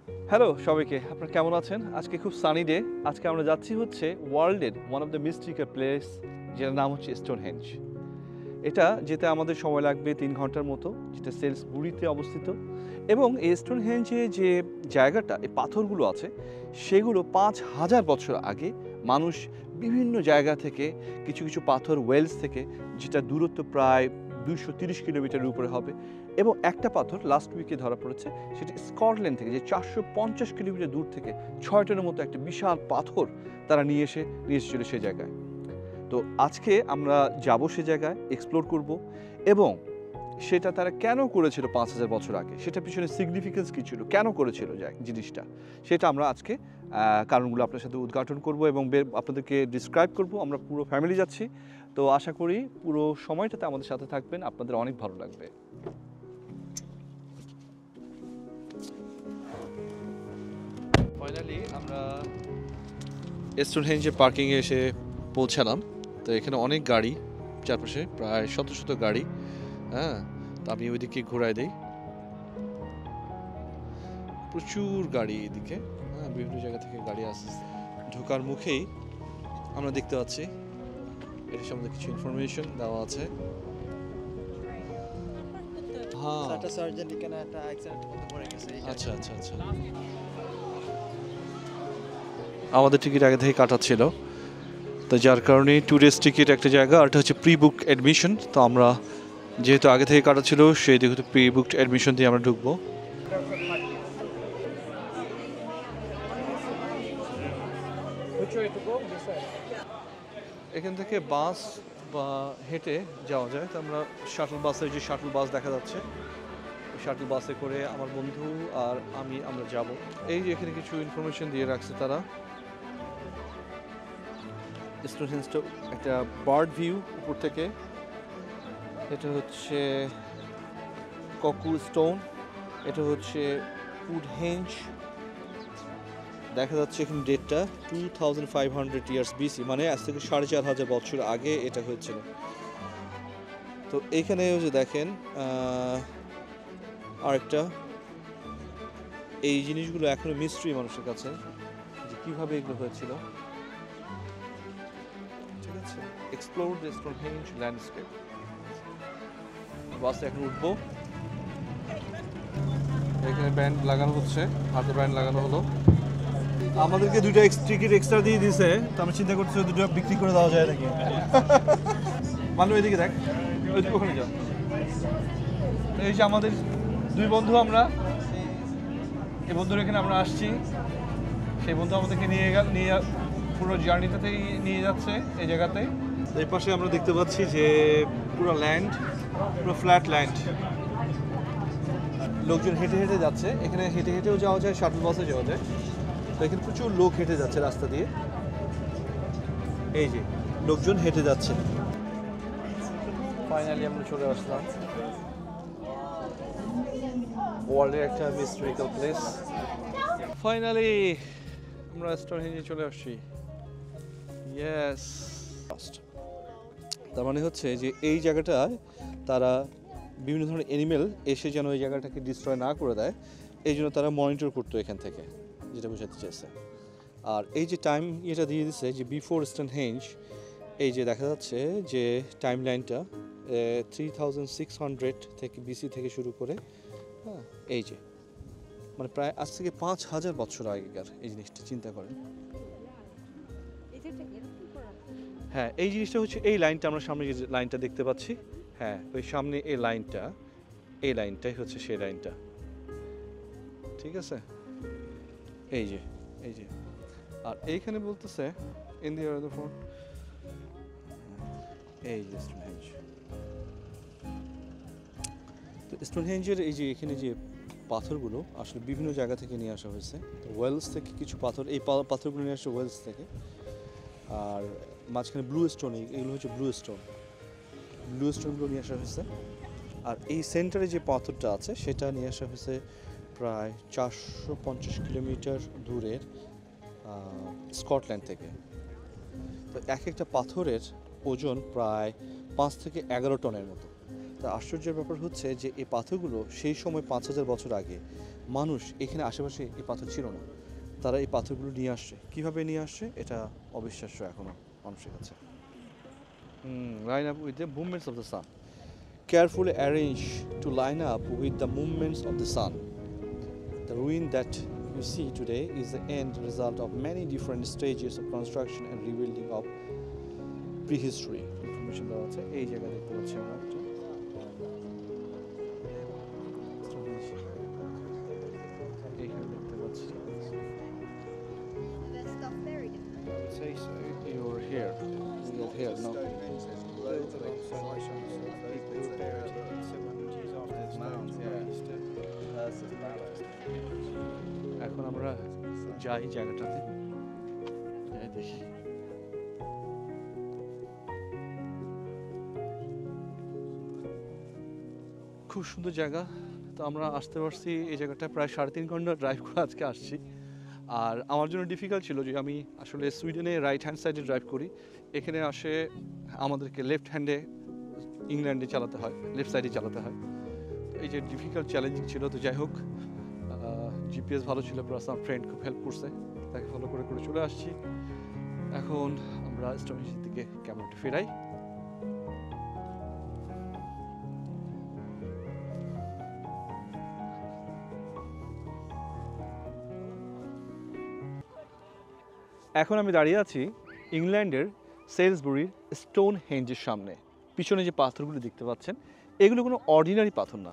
Hello সবাইকে, আপনারা কেমন আছেন? আজকে খুব সানি ডে। আজকে আমরা যাচ্ছি হচ্ছে ওয়ার্ল্ডের one of the mystical place, যেটার নাম হচ্ছে স্টোনহেঞ্জ। এটা যেতে আমাদের সময় লাগবে ৩ ঘন্টার মতো, যেটা সেলসবুরিতে অবস্থিত। এবং এই স্টোনহেঞ্জে যে জায়গাটা, এই পাথরগুলো আছে, সেগুলো ৫,০০০ বছর আগে মানুষ বিভিন্ন জায়গা থেকে কিছু কিছু পাথর ওয়েলস থেকে, যেটা দূরত্ব প্রায় ২৩০ কিলোমিটারের উপরে হবে, এবং একটা পাথর লাস্ট উইকে ধরা পড়েছে, সেটা স্কটল্যান্ড থেকে, যে ৪৫০ কিলোমিটার দূর থেকে ৬ টনের মতো একটা বিশাল পাথর তারা নিয়ে এসেছিল সে জায়গায়। তো আজকে আমরা যাব সে জায়গায়, এক্সপ্লোর করব, এবং সেটা তারা কেন করেছিল ৫,০০০ বছর আগে, সেটা পিছনে সিগনিফিকেন্স কী ছিল, কেন করেছিল জিনিসটা, সেটা আমরা আজকে কারণগুলো আপনার সাথে উদ্ঘাটন করব এবং আপনাদেরকে ডিসক্রাইব করব। আমরা পুরো ফ্যামিলি যাচ্ছি, তো আশা করি পুরো সময়টাতে আমাদের সাথে থাকবেন, আপনাদের অনেক ভালো লাগবে। ফাইনালি আমরা স্টোনহেঞ্জের পার্কিংয়ে এসে পৌঁছালাম। তো এখানে অনেক গাড়ি, চারপাশে প্রায় শত শত গাড়ি। হ্যাঁ, তো আমি ওইদিকে ঘোরাই দিই, প্রচুর গাড়ি এদিকে। হ্যাঁ, বিভিন্ন জায়গা থেকে গাড়ি আসছে। ঢোকার মুখেই আমরা দেখতে পাচ্ছি এটার সম্বন্ধে কিছু ইনফরমেশন দেওয়া আছে। হ্যাঁ, একটা সার্জেন্ট এখানে একটা অ্যাক্সিডেন্টের মধ্যে পড়ে গেছে। আচ্ছা আচ্ছা আচ্ছা। আমাদের টিকিট আগে থেকে কাটা ছিল, তো যার কারণে ট্যুরিস্ট টিকিট একটা জায়গা, আর এটা হচ্ছে প্রি বুক অ্যাডমিশন। তো আমরা যেহেতু আগে থেকে কাটা ছিল, সেই দিকে প্রি বুকড অ্যাডমিশন দিয়ে আমরা ঢুকবো। এখান থেকে বাস বা হেঁটে যাওয়া যায়। তো আমরা শাটল বাসের, যে শাটল বাস দেখা যাচ্ছে, শাটল বাসে করে আমার বন্ধু আর আমরা যাব। এই যে এখানে কিছু ইনফরমেশন দিয়ে রাখছে তারা। স্টোনহেঞ্জটা একটা বার্ড ভিউ উপর থেকে। এটা হচ্ছে ককু স্টোন, এটা হচ্ছে উডহেঞ্জ। দেখা যাচ্ছে এখানে ডেটটা 2500 ইয়ার্স বিসি, মানে আজ থেকে ৪,৫০০ বছর আগে এটা হয়েছিল। তো এইখানে যে দেখেন আরেকটা, এই জিনিসগুলো এখনো মিস্ট্রি মানুষের কাছে, যে কীভাবে এগুলো হয়েছিল। ঠিক আছে, এক্সপ্লোর দ্য স্টোনহেঞ্জ ল্যান্ডস্কেপ। বাসে এখন উঠবো। এখানে ব্যান্ড লাগানো হচ্ছে, হাতে ব্যান্ড লাগানো হলো। আমাদেরকে দুইটা টিকিট এক্সট্রা দিয়ে দিয়েছে, তো আমরা চিন্তা করছি দুটো বিক্রি করে দেওয়া যায় নাকি। মানে ওইদিকে দেখ, ওইদিকে ওখানে যাও। এই যে আমাদের দুই বন্ধু, আমরা এই বন্ধুর এখানে আমরা আসছি, সেই বন্ধু আমাদেরকে নিয়ে পুরো জার্নিটাতেই নিয়ে যাচ্ছে এই জায়গাতে। এই পাশে আমরা দেখতে পাচ্ছি যে পুরো ল্যান্ড, পুরো ফ্ল্যাট ল্যান্ড। লোকজন হেঁটে হেঁটে যাচ্ছে, এখানে হেঁটে হেঁটেও যাওয়া যায়, শাটল বাসে যাওয়া যায়। তো এখানে প্রচুর লোক হেঁটে যাচ্ছে রাস্তা দিয়ে, এই যে লোকজন হেঁটে যাচ্ছে। ফাইনালি আমরা চলে আসলাম ওয়ার্ল্ডের একটা মিস্ট্রিক্যাল প্লেস। ফাইনালি আমরা স্টোনহেঞ্জে চলে আসছি। ইয়েস, তার মানে হচ্ছে যে এই জায়গাটায় তারা বিভিন্ন ধরনের অ্যানিমেল এসে যেন এই জায়গাটাকে ডিস্ট্রয় না করে দেয়, এই জন্য তারা মনিটর করতো এখান থেকে, যেটা বোঝাতে চেয়েছে। আর এই যে টাইম এটা দিয়ে দিচ্ছে যে বিফোর স্টোনহেঞ্জ, এই যে দেখা যাচ্ছে যে টাইম লাইনটা 3600 থেকে বিসি থেকে শুরু করে, হ্যাঁ, এই যে মানে প্রায় আজ থেকে ৫,০০০ বছর আগেকার এই জিনিসটা চিন্তা করেন। হ্যাঁ, এই জিনিসটা হচ্ছে এই লাইনটা, আমরা সামনে যে লাইনটা দেখতে পাচ্ছি, হ্যাঁ, ওই সামনে এই লাইনটাই হচ্ছে সেই লাইনটা। ঠিক আছে, এই যে আর এইখানে বলতেছে ইন দি আদার ফোন, এই যে স্টোনহেঞ্জ। তো স্টোনহেঞ্জের এই যে এখানে যে পাথরগুলো আসলে বিভিন্ন জায়গা থেকে নিয়ে আসা হয়েছে। ওয়েলস থেকে কিছু পাথর, এই পাথরগুলো নিয়ে আসে ওয়েলস থেকে। আর মাঝখানে ব্লু স্টোন, এগুলো হচ্ছে ব্লু স্টোনগুলো নিয়ে আসা হয়েছে। আর এই সেন্টারে যে পাথরটা আছে সেটা নিয়ে আসা হয়েছে প্রায় 450 কিলোমিটার দূরের স্কটল্যান্ড থেকে। তো এক একটা পাথরের ওজন প্রায় 5 থেকে 11 টনের মতো। তা আশ্চর্যের ব্যাপার হচ্ছে যে এই পাথরগুলো সেই সময় 5,000 বছর আগে মানুষ এখানে আশেপাশে এই পাথর ছিল না, তারা এই পাথরগুলো নিয়ে আসছে। কীভাবে নিয়ে আসছে এটা অবিশ্বাস্য এখনও মানুষের কাছে। Line up with the movements of the sun, carefully arranged to line up with the movements of the sun. The ruin that you see today is the end result of many different stages of construction and rebuilding of prehistory. Information দেওয়া আছে এই জায়গা দেখতে পাচ্ছি আমরা একটা। এইখানে দেখতে পাচ্ছি। Their stuff very different. I would say so. You're here. You're here now. Stonehenge, there's loads of observations of those people who were buried 700 years after the stones were released. এখন আমরা যাই জায়গাটাতে, যাই দেখি। খুব সুন্দর জায়গা। তো আমরা আসতে পারছি এই জায়গাটা প্রায় 3.5 ঘন্টা ড্রাইভ করে আজকে আসছি। আর আমার জন্য ডিফিকাল্ট ছিল যে আমি আসলে সুইডেনে রাইট হ্যান্ড সাইডে ড্রাইভ করি, এখানে আসে আমাদেরকে লেফট হ্যান্ডে ইংল্যান্ডে চালাতে হয়, লেফট সাইডে চালাতে হয়। এই যে ডিফিকাল্ট চ্যালেঞ্জিং ছিল। তো যাই হোক, জিপিএস ভালো ছিল, প্লাস আমার ফ্রেন্ড খুব হেল্প করছে, তাকে ফলো করে করে চলে আসছি। এখন আমরা স্টোনহেঞ্জের দিকে ক্যামেরাটা ফেরাই। এখন আমি দাঁড়িয়ে আছি ইংল্যান্ডের সেলসবুরির স্টোনহেঞ্জের সামনে। পিছনে যে পাথরগুলো দেখতে পাচ্ছেন এগুলো কোনো অর্ডিনারি পাথর না,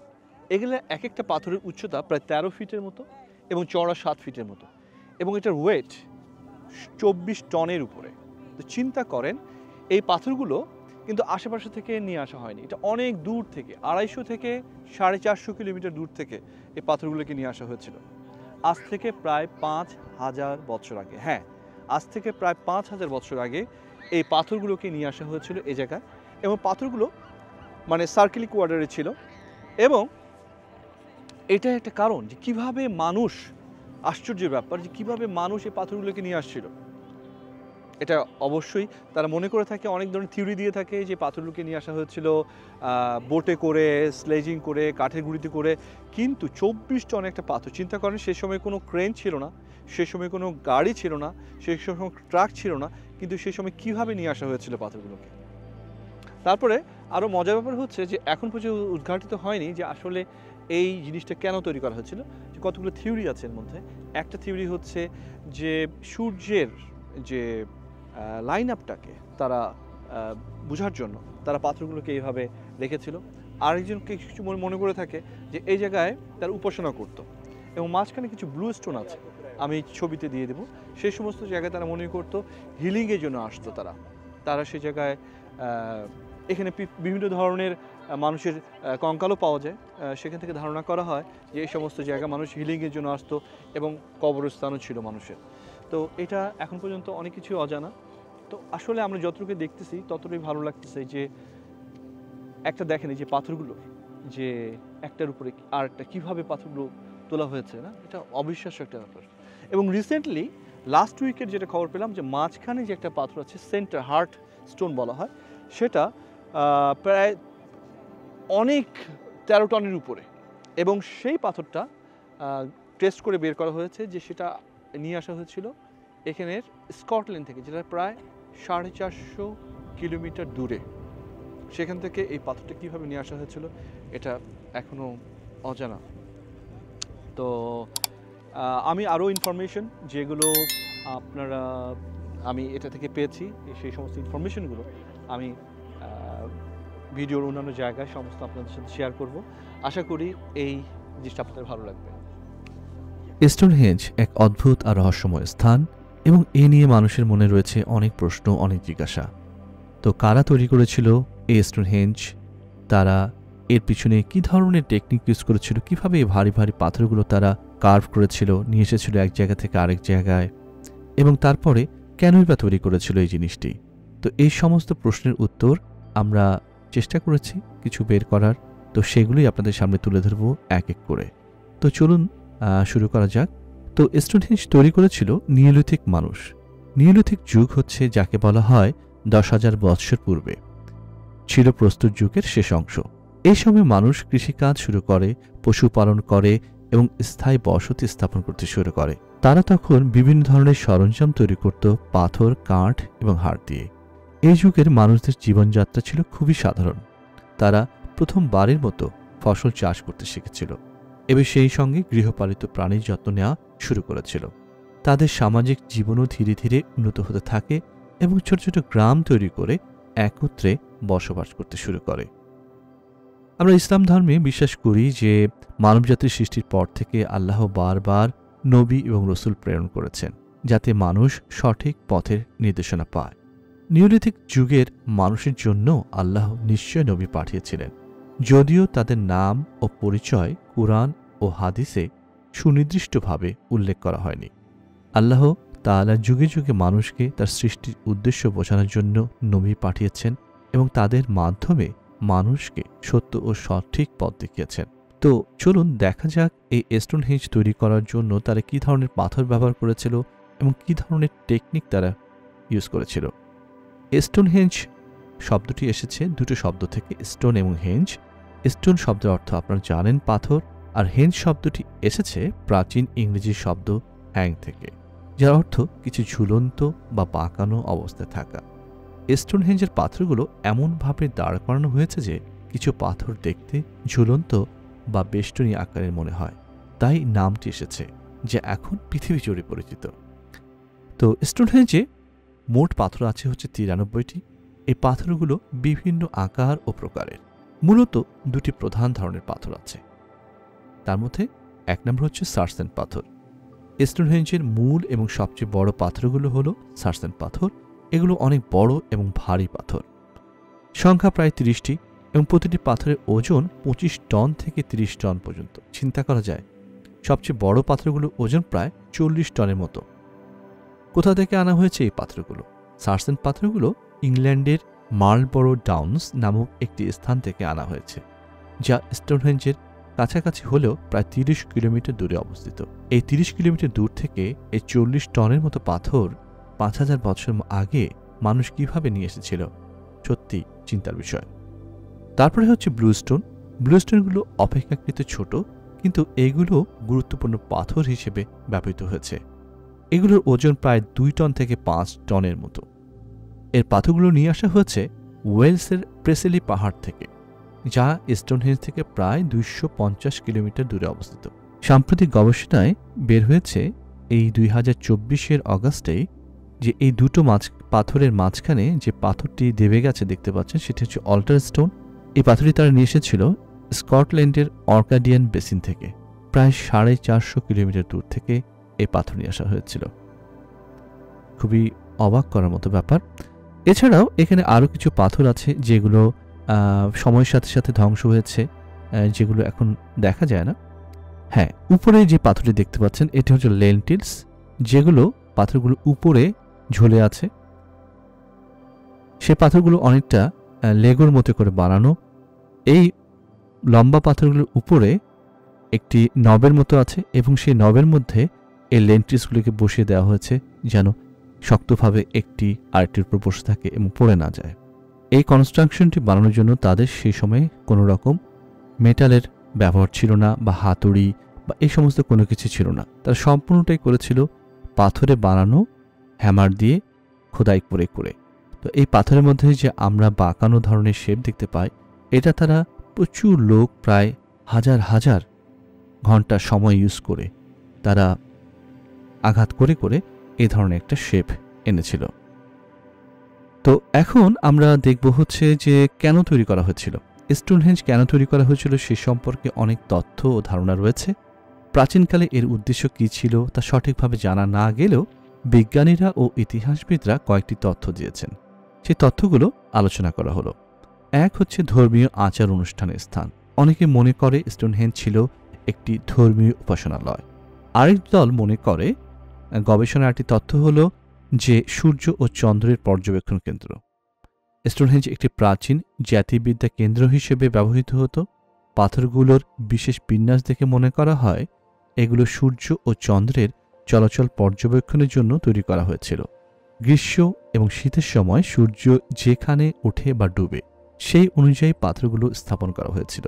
এগুলো এক একটা পাথরের উচ্চতা প্রায় 13 ফিটের মতো এবং চওড়া 7 ফিটের মতো, এবং এটার ওয়েট 24 টনের উপরে। তো চিন্তা করেন এই পাথরগুলো কিন্তু আশেপাশে থেকে নিয়ে আসা হয়নি, এটা অনেক দূর থেকে 250 থেকে 450 কিলোমিটার দূর থেকে এই পাথরগুলোকে নিয়ে আসা হয়েছিল। আজ থেকে প্রায় 5000 বছর আগে, হ্যাঁ আজ থেকে প্রায় 5000 বছর আগে এই পাথরগুলোকে নিয়ে আসা হয়েছিল এই জায়গায়। এবং পাথরগুলো মানে সার্কেলিক ওয়ার্ডারে ছিল, এবং এটা একটা কারণ যে কীভাবে মানুষ, আশ্চর্যের ব্যাপার যে কীভাবে মানুষ এই পাথরগুলোকে নিয়ে আসছিল। এটা অবশ্যই তারা মনে করে থাকে, অনেক ধরনের থিওরি দিয়ে থাকে যে পাথরগুলোকে নিয়ে আসা হয়েছিল বোটে করে, স্লেজিং করে, কাঠের গুঁড়িতে করে। কিন্তু 24 টন একটা পাথর, চিন্তা করেন সে সময় কোনো ক্রেন ছিল না, সে সময় কোনো গাড়ি ছিল না, সে সময় ট্রাক ছিল না, কিন্তু সে সময় কীভাবে নিয়ে আসা হয়েছিল পাথরগুলোকে। তারপরে আরও মজার ব্যাপার হচ্ছে যে এখন পর্যন্ত উদ্ঘাটিত হয়নি যে আসলে এই জিনিসটা কেন তৈরি করা হয়েছিল। যে কতগুলো থিওরি আছে এর মধ্যে। একটা থিওরি হচ্ছে যে সূর্যের যে লাইন আপটাকে তারা বোঝার জন্য তারা পাথরগুলোকে এইভাবে রেখেছিল। আরেকজনকে কিছু মনে করে থাকে যে এই জায়গায় তার উপাসনা করত, এবং মাঝখানে কিছু ব্লু স্টোন আছে, আমি ছবিতে দিয়ে দেবো। সেই সমস্ত জায়গায় তারা মনে করতো হিলিংয়ের জন্য আসতো তারা সেই জায়গায়। এখানে বিভিন্ন ধরনের মানুষের কঙ্কালও পাওয়া যায়, সেখান থেকে ধারণা করা হয় যে এই সমস্ত জায়গা মানুষ হিলিংয়ের জন্য আসতো, এবং কবরস্থানও ছিল মানুষের। তো এটা এখন পর্যন্ত অনেক কিছু অজানা। তো আসলে আমরা যতটুকু দেখতেছি ততটাই ভালো লাগতেছে যে একটা দেখেন এই যে পাথরগুলো, যে একটার উপরে আর একটা কীভাবে পাথরগুলো তোলা হয়েছে না, এটা অবিশ্বাস্য একটা ব্যাপার। এবং রিসেন্টলি লাস্ট উইকের যেটা খবর পেলাম যে মাঝখানে যে একটা পাথর আছে, সেন্টার হার্ট স্টোন বলা হয়, সেটা প্রায় অনেক 13 টনের উপরে, এবং সেই পাথরটা টেস্ট করে বের করা হয়েছে যে সেটা নিয়ে আসা হয়েছিল এখানের স্কটল্যান্ড থেকে, যেটা প্রায় 450 কিলোমিটার দূরে। সেখান থেকে এই পাথরটা কীভাবে নিয়ে আসা হয়েছিল এটা এখনও অজানা। তো আমি আরও ইনফরমেশন যেগুলো আমি এটা থেকে পেয়েছি, সেই সমস্ত ইনফরমেশনগুলো আমি ভিডিওর অন্যান্য জায়গায় সমস্ত আপনাদের সাথে শেয়ার করব। আশা করি এই জিনিসটা আপনাদের ভালো লাগবে। স্টোনহেঞ্জ এক অদ্ভুত আর রহস্যময় স্থান, এবং এ নিয়ে মানুষের মনে রয়েছে অনেক প্রশ্ন, অনেক জিজ্ঞাসা। তো কারা তৈরি করেছিল এই স্টোনহেঞ্জ, তারা এর পিছনে কী ধরনের টেকনিক ইউজ করেছিল, কীভাবে এই ভারী ভারী পাথরগুলো তারা কার্ভ করেছিল, নিয়ে এসেছিল এক জায়গা থেকে আরেক জায়গায়, এবং তারপরে কেনই বা তৈরি করেছিল এই জিনিসটি। তো এই সমস্ত প্রশ্নের উত্তর আমরা চেষ্টা করেছি কিছু বের করার, তো সেগুলোই আপনাদের সামনে তুলে ধরব এক এক করে। তো চলুন শুরু করা যাক। তো স্টোনহেঞ্জ তৈরি করেছিল নিওলিথিক মানুষ। নিওলিথিক যুগ হচ্ছে যাকে বলা হয় 10,000 বৎসর পূর্বে, ছিল প্রস্তর যুগের শেষ অংশ। এই সময় মানুষ কৃষিকাজ শুরু করে, পশুপালন করে, এবং স্থায়ী বসতি স্থাপন করতে শুরু করে। তারা তখন বিভিন্ন ধরনের সরঞ্জাম তৈরি করত পাথর, কাঠ এবং হাড় দিয়ে। এই যুগের মানুষদের জীবনযাত্রা ছিল খুবই সাধারণ। তারা প্রথমবারের মতো ফসল চাষ করতে শিখেছিল এবং সেই সঙ্গে গৃহপালিত প্রাণীর যত্ন নেওয়া শুরু করেছিল। তাদের সামাজিক জীবনও ধীরে ধীরে উন্নত হতে থাকে এবং ছোট ছোট গ্রাম তৈরি করে একত্রে বসবাস করতে শুরু করে। আমরা ইসলাম ধর্মে বিশ্বাস করি যে মানবজাতির সৃষ্টির পর থেকে আল্লাহ বারবার নবী এবং রসুল প্রেরণ করেছেন, যাতে মানুষ সঠিক পথের নির্দেশনা পায়। নিওলিথিক যুগের মানুষের জন্য আল্লাহ নিশ্চয় নবী পাঠিয়েছিলেন, যদিও তাদের নাম ও পরিচয় কুরআন ও হাদিসে সুনির্দিষ্টভাবে উল্লেখ করা হয়নি। আল্লাহ তাআলা যুগে যুগে মানুষকে তার সৃষ্টির উদ্দেশ্য বোঝানোর জন্য নবী পাঠিয়েছেন এবং তাদের মাধ্যমে মানুষকে সত্য ও সঠিক পথ দেখিয়েছেন। তো চলুন দেখা যাক এই স্টোনহেঞ্জ তৈরি করার জন্য তারা কী ধরনের পাথর ব্যবহার করেছিল এবং কী ধরনের টেকনিক তারা ইউজ করেছিল। স্টোনহেঞ্জ শব্দটি এসেছে দুটো শব্দ থেকে, স্টোন এবং হেঞ্জ। স্টোন শব্দের অর্থ আপনারা জানেন পাথর, আর হেঞ্জ শব্দটি এসেছে প্রাচীন ইংরেজি শব্দ হ্যাং থেকে, যার অর্থ কিছু ঝুলন্ত বা বাঁকানো অবস্থায় থাকা। স্টোনহেঞ্জের পাথরগুলো এমনভাবে দাঁড় করানো হয়েছে যে কিছু পাথর দেখতে ঝুলন্ত বা বেষ্টনী আকারের মনে হয়, তাই নামটি এসেছে, যা এখন পৃথিবী জুড়ে পরিচিত। তো স্টোনহেঞ্জে মোট পাথর আছে হচ্ছে 93টি। এই পাথরগুলো বিভিন্ন আকার ও প্রকারের। মূলত দুটি প্রধান ধরনের পাথর আছে, তার মধ্যে এক নম্বর হচ্ছে সার্সেন্ট পাথর। স্টোনহেঞ্জের মূল এবং সবচেয়ে বড় পাথরগুলো হলো সার্সেন্ট পাথর। এগুলো অনেক বড় এবং ভারী পাথর, সংখ্যা প্রায় 30টি এবং প্রতিটি পাথরের ওজন 25 টন থেকে 30 টন পর্যন্ত। চিন্তা করা যায়, সবচেয়ে বড় পাথরগুলোর ওজন প্রায় 40 টনের মতো। কোথা থেকে আনা হয়েছে এই পাথরগুলো? সার্সেন্ট পাথরগুলো ইংল্যান্ডের মার্লবরো ডাউন্স নামক একটি স্থান থেকে আনা হয়েছে, যা স্টোনহেঞ্জের কাছাকাছি হলেও প্রায় 30 কিলোমিটার দূরে অবস্থিত। এই 30 কিলোমিটার দূর থেকে এই 40 টনের মতো পাথর 5000 বছর আগে মানুষ কিভাবে নিয়ে এসেছিল, সত্যি চিন্তার বিষয়। তারপরে হচ্ছে ব্লুস্টোন। ব্লুস্টোনগুলো অপেক্ষাকৃত ছোট, কিন্তু এগুলো গুরুত্বপূর্ণ পাথর হিসেবে ব্যবহৃত হয়েছে। এগুলোর ওজন প্রায় 2 টন থেকে 5 টনের মতো। এর পাথরগুলো নিয়ে আসা হয়েছে ওয়েলসের প্রেসেলি পাহাড় থেকে, যা স্টোনহেঞ্জ থেকে প্রায় 250 কিলোমিটার দূরে অবস্থিত। সাম্প্রতিক গবেষণায় বের হয়েছে এই 2024 অগাস্টেই যে এই দুটো পাথরের মাঝখানে যে পাথরটি দেবে গেছে দেখতে পাচ্ছেন, সেটি হচ্ছে অল্টার স্টোন। এই পাথরটি তারা নিয়ে এসেছিল স্কটল্যান্ডের অর্কাডিয়ান বেসিন থেকে। প্রায় 450 কিলোমিটার দূর থেকে এই পাথর নিয়ে আসা হয়েছিল। খুবই অবাক করার মতো ব্যাপার। এছাড়াও এখানে আরও কিছু পাথর আছে যেগুলো সময়ের সাথে সাথে ধ্বংস হয়েছে, যেগুলো এখন দেখা যায় না। হ্যাঁ, উপরে যে পাথরটি দেখতে পাচ্ছেন এটি হচ্ছে লেন্টিলস, যেগুলো পাথরগুলো উপরে ঝুলে আছে। সে পাথরগুলো অনেকটা লেগোর মতো করে বানানো। এই লম্বা পাথরগুলোর উপরে একটি নবের মতো আছে এবং সেই নবের মধ্যে এই লেন্টিলসগুলোকে বসিয়ে দেওয়া হয়েছে যেন শক্তভাবে একটি আরেকটির উপর বসে থাকে এবং পড়ে না যায়। এই কনস্ট্রাকশনটি বানানোর জন্য তাদের সেই সময়ে কোনো রকম মেটালের ব্যবহার ছিল না, বা হাতুড়ি বা এই সমস্ত কোনো কিছু ছিল না। তারা সম্পূর্ণটাই করেছিল পাথরে বানানো হ্যামার দিয়ে খোদাই করে করে। তো এই পাথরের মধ্যে যে আমরা বাঁকানো ধরনের শেপ দেখতে পাই, এটা তারা প্রচুর লোক প্রায় হাজার হাজার ঘন্টা সময় ইউজ করে তারা আঘাত করে করে এই ধরনের একটা শেপ এনেছিল। তো এখন আমরা দেখব হচ্ছে যে কেন তৈরি করা হয়েছিল, স্টোনহেঞ্জ কেন তৈরি করা হয়েছিল সে সম্পর্কে অনেক তথ্য ও ধারণা রয়েছে। প্রাচীনকালে এর উদ্দেশ্য কী ছিল তা সঠিকভাবে জানা না গেলেও বিজ্ঞানীরা ও ইতিহাসবিদরা কয়েকটি তথ্য দিয়েছেন। সেই তথ্যগুলো আলোচনা করা হলো। এক হচ্ছে ধর্মীয় আচার অনুষ্ঠানের স্থান। অনেকে মনে করে স্টোনহেঞ্জ ছিল একটি ধর্মীয় উপাসনালয়। আরেক দল মনে করে, গবেষণার একটি তথ্য হলো যে সূর্য ও চন্দ্রের পর্যবেক্ষণ কেন্দ্র। স্টোনহেঞ্জ একটি প্রাচীন জ্যোতির্বিদ্যা কেন্দ্র হিসেবে ব্যবহৃত হতো। পাথরগুলোর বিশেষ বিন্যাস দেখে মনে করা হয় এগুলো সূর্য ও চন্দ্রের চলাচল পর্যবেক্ষণের জন্য তৈরি করা হয়েছিল। গ্রীষ্ম এবং শীতের সময় সূর্য যেখানে ওঠে বা ডুবে সেই অনুযায়ী পাথরগুলো স্থাপন করা হয়েছিল।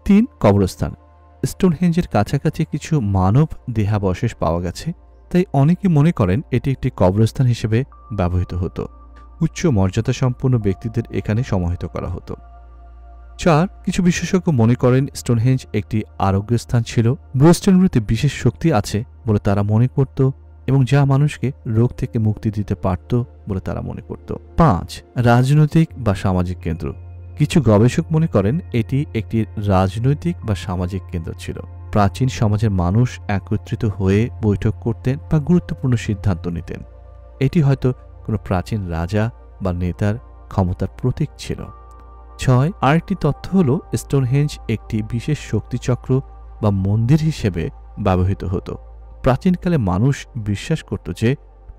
3. কবরস্থান। স্টোনহেঞ্জের কাছাকাছি কিছু মানব দেহাবশেষ পাওয়া গেছে, তাই অনেকে মনে করেন এটি একটি কবরস্থান হিসেবে ব্যবহৃত হতো। উচ্চ মর্যাদাসম্পন্ন ব্যক্তিদের এখানে সমাহিত করা হতো। 4. কিছু বিশেষজ্ঞ মনে করেন স্টোনহেঞ্জ একটি আরোগ্যস্থান ছিল। ব্রোস্টেনগুলিতে বিশেষ শক্তি আছে বলে তারা মনে করত এবং যা মানুষকে রোগ থেকে মুক্তি দিতে পারত বলে তারা মনে করত। 5. রাজনৈতিক বা সামাজিক কেন্দ্র। কিছু গবেষক মনে করেন এটি একটি রাজনৈতিক বা সামাজিক কেন্দ্র ছিল। প্রাচীন সমাজের মানুষ একত্রিত হয়ে বৈঠক করতেন বা গুরুত্বপূর্ণ সিদ্ধান্ত নিতেন। এটি হয়তো কোনো প্রাচীন রাজা বা নেতার ক্ষমতার প্রতীক ছিল। 6. আরেকটি তথ্য হল স্টোনহেঞ্জ একটি বিশেষ শক্তিচক্র বা মন্দির হিসেবে ব্যবহৃত হতো। প্রাচীনকালে মানুষ বিশ্বাস করত যে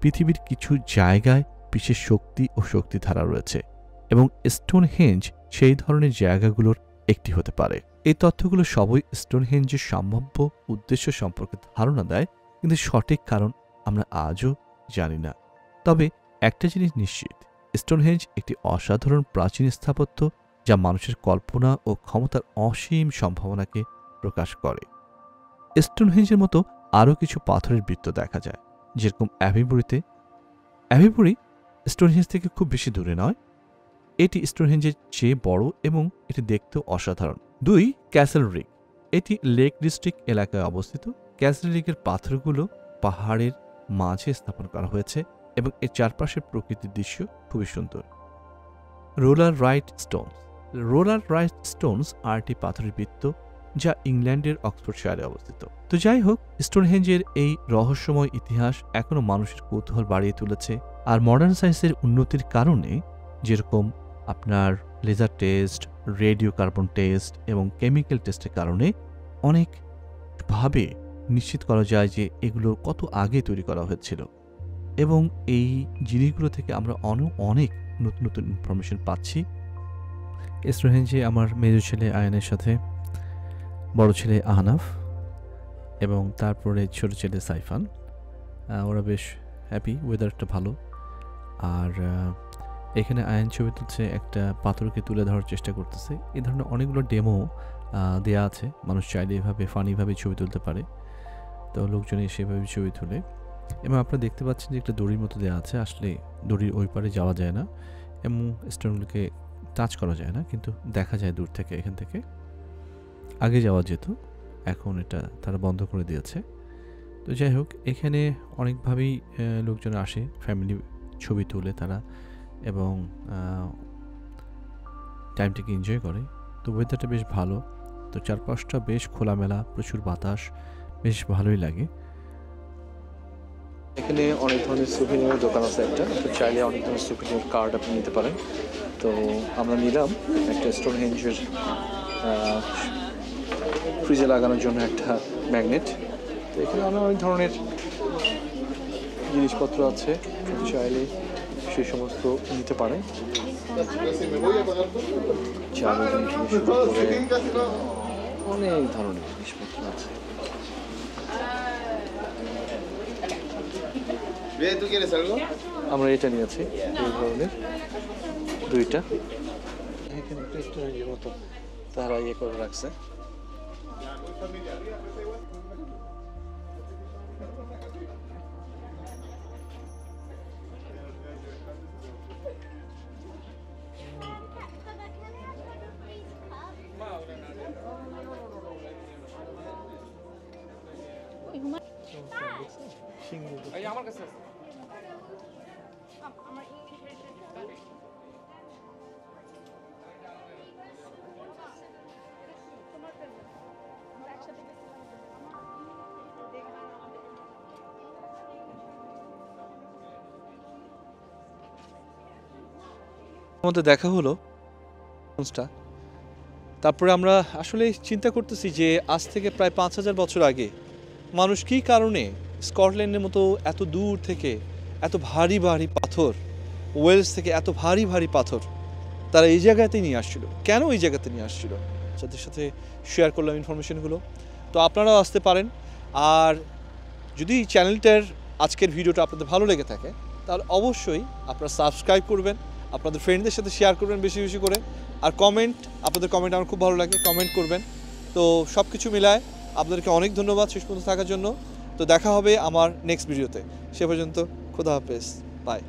পৃথিবীর কিছু জায়গায় বিশেষ শক্তি ও শক্তিধারা রয়েছে এবং স্টোনহেঞ্জ সেই ধরনের জায়গাগুলোর একটি হতে পারে। এই তথ্যগুলো সবই স্টোনহেঞ্জের সম্ভাব্য উদ্দেশ্য সম্পর্কে ধারণা দেয়, কিন্তু সঠিক কারণ আমরা আজও জানি না। তবে একটা জিনিস নিশ্চিত, স্টোনহেঞ্জ একটি অসাধারণ প্রাচীন স্থাপত্য যা মানুষের কল্পনা ও ক্ষমতার অসীম সম্ভাবনাকে প্রকাশ করে। স্টোনহেঞ্জের মতো আরও কিছু পাথরের বৃত্ত দেখা যায়, যেরকম অ্যাভিবুরিতে। অ্যাভিবুরি স্টোনহেঞ্জ থেকে খুব বেশি দূরে নয়। এটি স্টোনহেঞ্জের চেয়ে বড় এবং এটি দেখতেও অসাধারণ। 2. ক্যাসেল রিক। এটি লেক ডিস্ট্রিক্ট এলাকায় অবস্থিত। ক্যাসেল রিকের পাথরগুলো পাহাড়ের মাঝে স্থাপন করা হয়েছে এবং এর চারপাশের প্রকৃতির দৃশ্য খুবই সুন্দর। Roller right Stones. Roller right Stones RT পাথরের বৃত্ত যা ইংল্যান্ডের অক্সফোর্ডশায়ারে অবস্থিত। তো যাই হোক, স্টোনহেঞ্জের এই রহস্যময় ইতিহাস এখনও মানুষের কৌতূহল বাড়িয়ে তুলেছে। আর মডার্ন সায়েন্সের উন্নতির কারণে, যেরকম আপনার laser test, radio carbon test এবং কেমিক্যাল টেস্টের কারণে অনেকভাবে নিশ্চিত করা যায় যে এগুলো কত আগে তৈরি করা হয়েছিল এবং এই জিনিসগুলো থেকে আমরা অনেক নতুন নতুন ইনফরমেশন পাচ্ছি। স্টোনহেঞ্জে আমার মেজর ছেলে আয়ানের সাথে বড় ছেলে আহনাফ এবং তারপরে ছোট ছেলে সাইফান, ওরা বেশ হ্যাপি, ওয়েদারটা ভালো। আর এখানে আয়ন ছবি তুলছে, একটা পাথরকে তুলে ধরার চেষ্টা করতেছে। এই ধরনের অনেকগুলো ডেমো দেয়া আছে, মানুষ চাইলে এভাবে ফানিভাবে ছবি তুলতে পারে, তো লোকজন সেভাবে ছবি তুলে। এবং আপনারা দেখতে পাচ্ছেন যে একটা দড়ির মতো দেওয়া আছে, আসলে দড়ির ওই পারে যাওয়া যায় না এবং স্টোনগুলোকে টাচ করা যায় না, কিন্তু দেখা যায় দূর থেকে। এখান থেকে আগে যাওয়া যেত, এখন এটা তারা বন্ধ করে দিয়েছে। তো যাই হোক, এখানে অনেকভাবেই লোকজন আসে, ফ্যামিলি ছবি তুলে তারা এবং টাইমটাকে এনজয় করে। তো ওয়েদারটা বেশ ভালো, তো চারপাশটা বেশ খোলামেলা, প্রচুর বাতাস, বেশ ভালোই লাগে। এখানে অনেক ধরনের সুভিনিয়ার দোকান আছে একটা, তো চাইলে অনেক ধরনের সুভিনিয়ার কার্ড আপনি নিতে পারেন। তো আমরা নিলাম একটা স্টোনহেঞ্জের ফ্রিজে লাগানোর জন্য একটা ম্যাগনেট। তো এখানে অনেক ধরনের জিনিসপত্র আছে, চাইলে সেই সমস্ত নিতে পারেন। অনেক ধরনের জিনিসপত্র আছে। আমরা এটা নিয়েছি, এই ধরনের দুইটা। এখানে একটা স্টোরেজের মতো তারা ইয়ে করে রাখছে। আমার কাছে মধ্যে দেখা হলো। তারপরে আমরা আসলে চিন্তা করতেছি যে আজ থেকে প্রায় 5000 বছর আগে মানুষ কী কারণে স্কটল্যান্ডের মতো এত দূর থেকে এত ভারী ভারী পাথর, ওয়েলস থেকে এত ভারী ভারী পাথর তারা এই জায়গাতে নিয়ে আসছিল, কেন এই জায়গাতে নিয়ে আসছিল, যাদের সাথে শেয়ার করলাম ইনফরমেশনগুলো। তো আপনারাও আসতে পারেন। আর যদি চ্যানেলটার আজকের ভিডিওটা আপনাদের ভালো লেগে থাকে তাহলে অবশ্যই আপনারা সাবস্ক্রাইব করবেন, আপনাদের ফ্রেন্ডদের সাথে শেয়ার করবেন বেশি বেশি করে। আর কমেন্ট, আপনাদের কমেন্ট আমার খুব ভালো লাগে, কমেন্ট করবেন। তো সব কিছু মিলায় আপনাদেরকে অনেক ধন্যবাদ শেষ পর্যন্ত থাকার জন্য। তো দেখা হবে আমার নেক্সট ভিডিওতে, সে পর্যন্ত খোদা হাফেজ, বাই।